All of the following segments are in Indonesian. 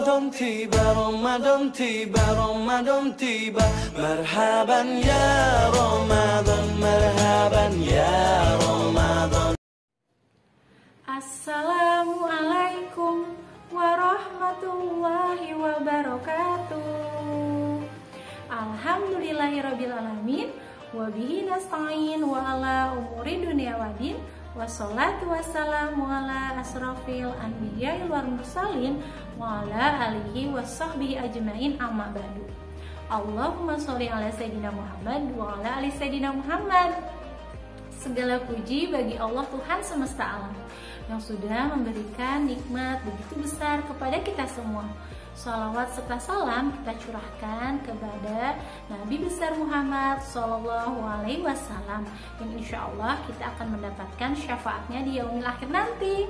Ramadan tiba, Ramadan tiba, Ramadan tiba. Marhaban ya Ramadan, marhaban ya Ramadan. Assalamualaikum warahmatullahi wabarakatuh. Alhamdulillahirrabbilalamin. Wabihi nasta'in wa ala umuri dunia wadin. Wassalatu wassalamu ala asrafil anbiya'i wal mursalin wa ala alihi wassahbihi ajmain amma ba'du. Allahumma sholli ala sayyidina Muhammad wa ala ali sayyidina Muhammad. Segala puji bagi Allah Tuhan semesta alam yang sudah memberikan nikmat begitu besar kepada kita semua. Shalawat serta salam kita curahkan kepada Nabi besar Muhammad Sallallahu Alaihi Wasallam, yang insya Allah kita akan mendapatkan syafaatnya di yaumil akhir nanti.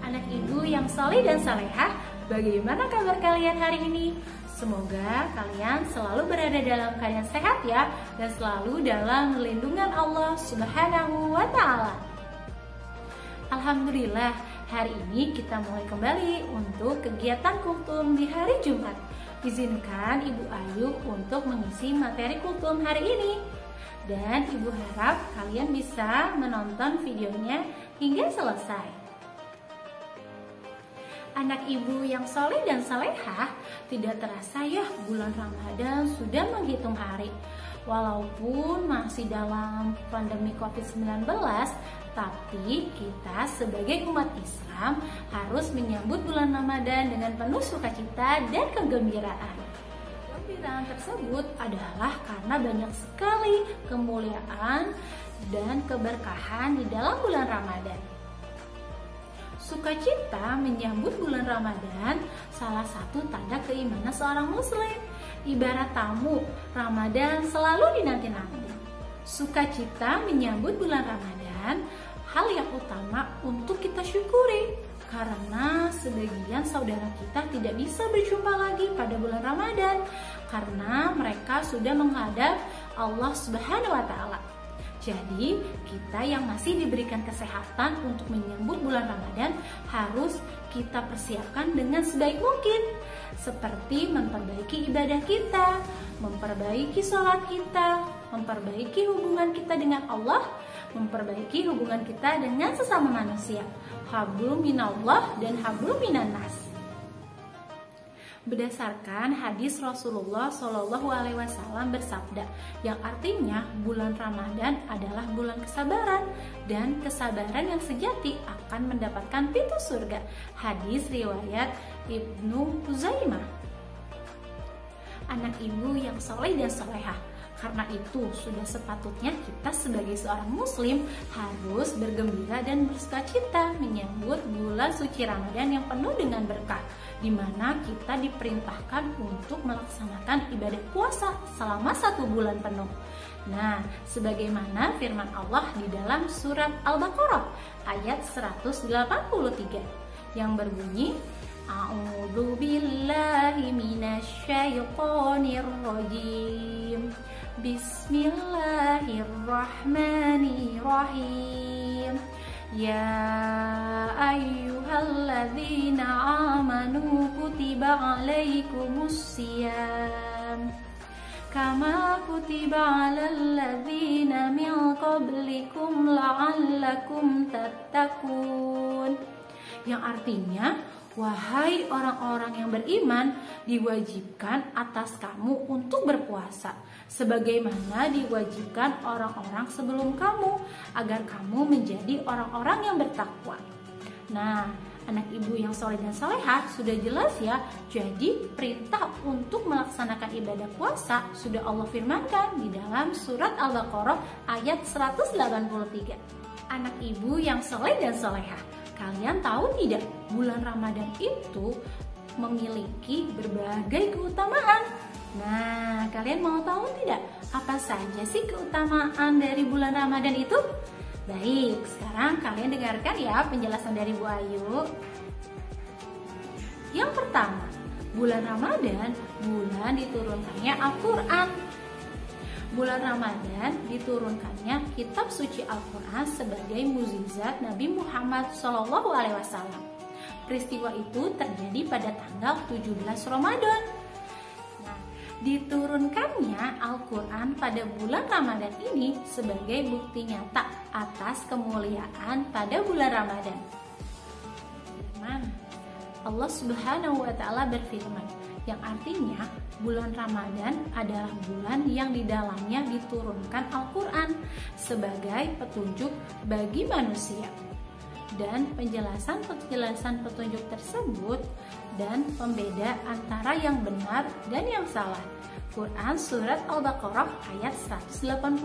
Anak ibu yang saleh dan salehah, bagaimana kabar kalian hari ini? Semoga kalian selalu berada dalam keadaan sehat ya, dan selalu dalam lindungan Allah Subhanahu wa Ta'ala. Alhamdulillah, hari ini kita mulai kembali untuk kegiatan kultum di hari Jumat. Izinkan Ibu Ayu untuk mengisi materi kultum hari ini. Dan Ibu harap kalian bisa menonton videonya hingga selesai. Anak ibu yang soleh dan salehah, tidak terasa ya bulan Ramadan sudah menghitung hari. Walaupun masih dalam pandemi COVID-19, tapi kita sebagai umat Islam harus menyambut bulan Ramadan dengan penuh sukacita dan kegembiraan. Kegembiraan tersebut adalah karena banyak sekali kemuliaan dan keberkahan di dalam bulan Ramadan. Sukacita menyambut bulan Ramadan salah satu tanda keimanan seorang muslim. Ibarat tamu, Ramadan selalu dinanti-nanti. Sukacita menyambut bulan Ramadan hal yang utama untuk kita syukuri, karena sebagian saudara kita tidak bisa berjumpa lagi pada bulan Ramadan karena mereka sudah menghadap Allah Subhanahu wa Ta'ala. Jadi kita yang masih diberikan kesehatan untuk menyambut bulan Ramadan harus kita persiapkan dengan sebaik mungkin, seperti memperbaiki ibadah kita, memperbaiki sholat kita, memperbaiki hubungan kita dengan Allah, memperbaiki hubungan kita dengan sesama manusia. Hablum minallah dan hablum minannas. Berdasarkan hadis Rasulullah Shallallahu Alaihi Wasallam bersabda, yang artinya bulan Ramadan adalah bulan kesabaran, dan kesabaran yang sejati akan mendapatkan pintu surga. Hadis riwayat Ibnu Huzaimah. Anak ibu yang soleh dan solehah, karena itu sudah sepatutnya kita sebagai seorang muslim harus bergembira dan bersukacita menyambut bulan suci Ramadan yang penuh dengan berkah, di mana kita diperintahkan untuk melaksanakan ibadah puasa selama 1 bulan penuh. Nah, sebagaimana firman Allah di dalam surat Al-Baqarah ayat 183 yang berbunyi, A'udzu billahi minasyaitonir rajim. Bismillahirrahmanirrahim. Ya ayyuhalladzina amanu kutiba alaikumusiyam kama kutiba alal ladzina min qablikum la'allakum tattaqun. Yang artinya, wahai orang-orang yang beriman, diwajibkan atas kamu untuk berpuasa sebagaimana diwajibkan orang-orang sebelum kamu, agar kamu menjadi orang-orang yang bertakwa. Nah, anak ibu yang soleh dan salehah, sudah jelas ya. Jadi perintah untuk melaksanakan ibadah puasa sudah Allah firmankan di dalam surat Al-Baqarah ayat 183. Anak ibu yang soleh dan salehah, kalian tahu tidak, bulan Ramadan itu memiliki berbagai keutamaan. Nah, kalian mau tahu tidak apa saja sih keutamaan dari bulan Ramadan itu? Baik, sekarang kalian dengarkan ya penjelasan dari Bu Ayu. Yang pertama, bulan Ramadan, bulan diturunkannya Al-Quran. Bulan Ramadan diturunkannya kitab suci Al-Quran sebagai mukjizat Nabi Muhammad SAW. peristiwa itu terjadi pada tanggal 17 Ramadan. Nah, diturunkannya Al-Quran pada bulan Ramadan ini sebagai bukti nyata atas kemuliaan pada bulan Ramadan. Allah Subhanahu wa Ta'ala berfirman, yang artinya bulan Ramadan adalah bulan yang di dalamnya diturunkan Al-Quran sebagai petunjuk bagi manusia. Dan penjelasan petunjuk tersebut dan pembeda antara yang benar dan yang salah. Quran Surat Al-Baqarah ayat 185.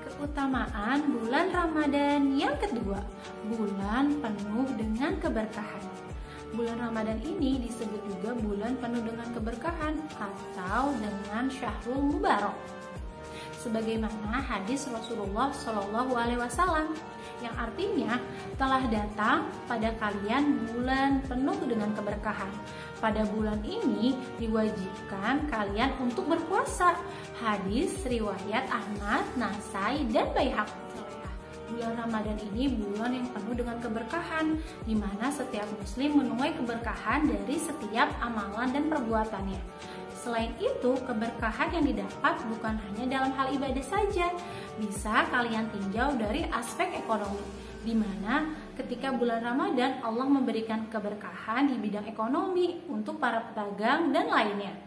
Keutamaan bulan Ramadan yang kedua, bulan penuh dengan keberkahan. Bulan Ramadan ini disebut juga bulan penuh dengan keberkahan atau dengan Syahrul Mubarak. Sebagaimana hadis Rasulullah Shallallahu Alaihi Wasallam yang artinya telah datang pada kalian bulan penuh dengan keberkahan. Pada bulan ini diwajibkan kalian untuk berpuasa. Hadis riwayat Ahmad, Nasai, dan Baihaqi. Bulan Ramadan ini bulan yang penuh dengan keberkahan, di mana setiap muslim menuai keberkahan dari setiap amalan dan perbuatannya. Selain itu, keberkahan yang didapat bukan hanya dalam hal ibadah saja, bisa kalian tinjau dari aspek ekonomi, di mana ketika bulan Ramadan Allah memberikan keberkahan di bidang ekonomi untuk para pedagang dan lainnya.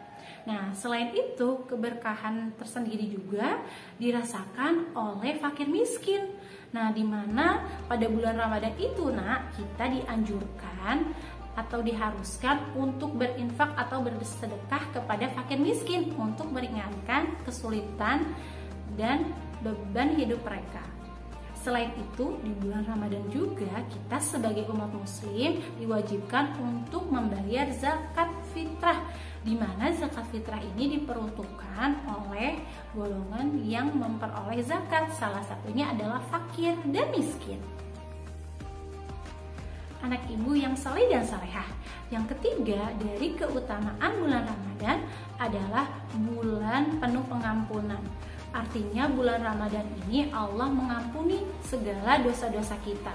Nah, selain itu, keberkahan tersendiri juga dirasakan oleh fakir miskin. Nah, di mana pada bulan Ramadan itu, kita dianjurkan atau diharuskan untuk berinfak atau bersedekah kepada fakir miskin untuk meringankan kesulitan dan beban hidup mereka. Selain itu, di bulan Ramadan juga kita sebagai umat muslim diwajibkan untuk membayar zakat fitrah, di mana zakat fitrah ini diperuntukkan oleh golongan yang memperoleh zakat. Salah satunya adalah fakir dan miskin. Anak ibu yang saleh dan salehah, yang ketiga dari keutamaan bulan Ramadan adalah bulan penuh pengampunan. Artinya bulan Ramadan ini Allah mengampuni segala dosa-dosa kita.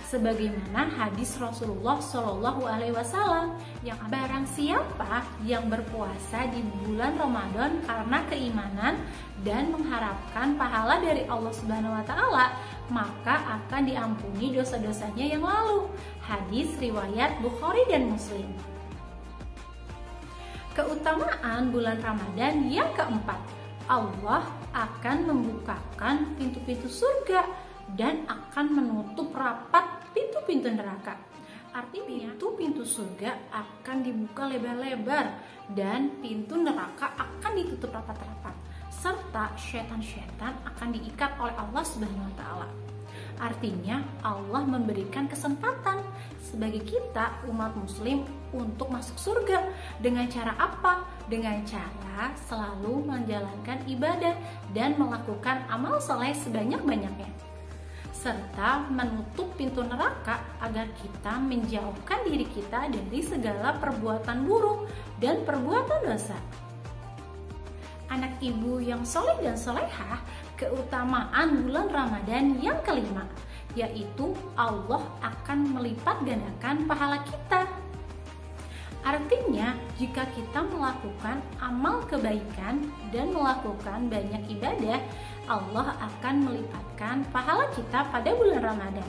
Sebagaimana hadis Rasulullah Shallallahu Alaihi Wasallam, yang barang siapa yang berpuasa di bulan Ramadan karena keimanan dan mengharapkan pahala dari Allah Subhanahu Wa Taala, maka akan diampuni dosa-dosanya yang lalu. Hadis riwayat Bukhari dan Muslim. Keutamaan bulan Ramadan yang keempat, Allah akan membukakan pintu-pintu surga dan akan menutup rapat pintu-pintu neraka. Artinya pintu surga akan dibuka lebar-lebar dan pintu neraka akan ditutup rapat-rapat, serta syaitan-syaitan akan diikat oleh Allah Subhanahu wa Ta'ala. Artinya Allah memberikan kesempatan sebagai kita umat muslim untuk masuk surga. Dengan cara apa? Dengan cara selalu menjalankan ibadah dan melakukan amal soleh sebanyak-banyaknya, serta menutup pintu neraka agar kita menjauhkan diri kita dari segala perbuatan buruk dan perbuatan dosa. Anak ibu yang soleh dan solehah, keutamaan bulan Ramadan yang kelima, yaitu Allah akan melipat gandakan pahala kita. Artinya, jika kita melakukan amal kebaikan dan melakukan banyak ibadah, Allah akan melipatkan pahala kita pada bulan Ramadan.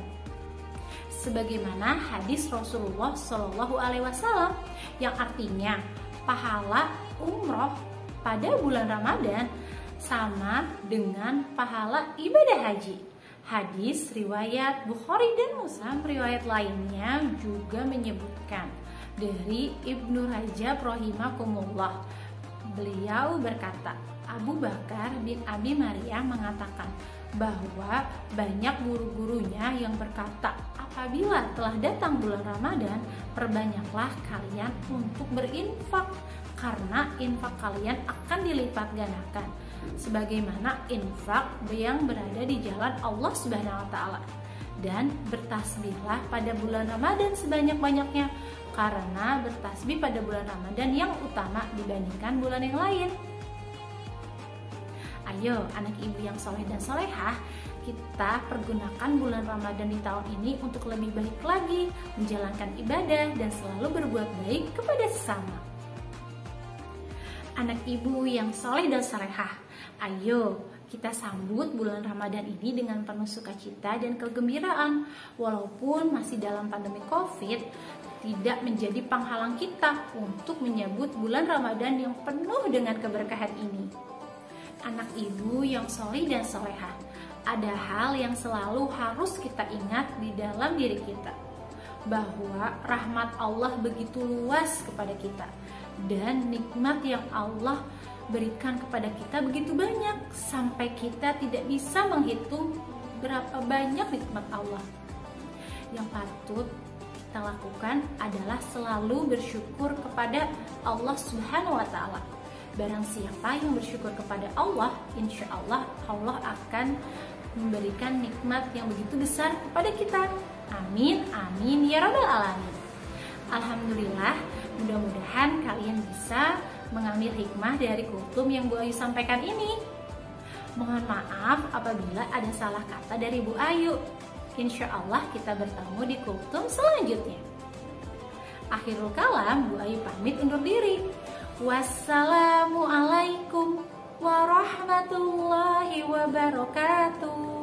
Sebagaimana hadis Rasulullah Shallallahu Alaihi Wasallam, yang artinya pahala umroh pada bulan Ramadan sama dengan pahala ibadah haji. Hadis riwayat Bukhari dan Muslim. Riwayat lainnya juga menyebutkan dari Ibnu Rajab rahimakumullah. Beliau berkata, Abu Bakar bin Abi Maryam mengatakan bahwa banyak guru-gurunya yang berkata, apabila telah datang bulan Ramadan, perbanyaklah kalian untuk berinfak, karena infak kalian akan dilipat gandakan sebagaimana infak yang berada di jalan Allah Subhanahu wa Ta'ala. Dan bertasbihlah pada bulan Ramadan sebanyak-banyaknya, karena bertasbih pada bulan Ramadan yang utama dibandingkan bulan yang lain. Ayo anak ibu yang soleh dan solehah, kita pergunakan bulan Ramadan di tahun ini untuk lebih baik lagi, menjalankan ibadah dan selalu berbuat baik kepada sesama. Anak ibu yang soleh dan salehah, ayo kita sambut bulan Ramadan ini dengan penuh sukacita dan kegembiraan. Walaupun masih dalam pandemi COVID, tidak menjadi penghalang kita untuk menyambut bulan Ramadan yang penuh dengan keberkahan ini. Anak ibu yang soleh dan solehah, ada hal yang selalu harus kita ingat di dalam diri kita, bahwa rahmat Allah begitu luas kepada kita dan nikmat yang Allah berikan kepada kita begitu banyak sampai kita tidak bisa menghitung berapa banyak nikmat Allah. Yang patut kita lakukan adalah selalu bersyukur kepada Allah Subhanahu wa Ta'ala. Barang siapa yang bersyukur kepada Allah, insya Allah Allah akan memberikan nikmat yang begitu besar kepada kita. Amin, amin ya rabbal alamin. Alhamdulillah, mudah-mudahan kalian bisa mengambil hikmah dari kultum yang Bu Ayu sampaikan ini. Mohon maaf apabila ada salah kata dari Bu Ayu. Insya Allah kita bertemu di kultum selanjutnya. Akhirul kalam, Bu Ayu pamit undur diri. Wassalamualaikum warahmatullahi wabarakatuh.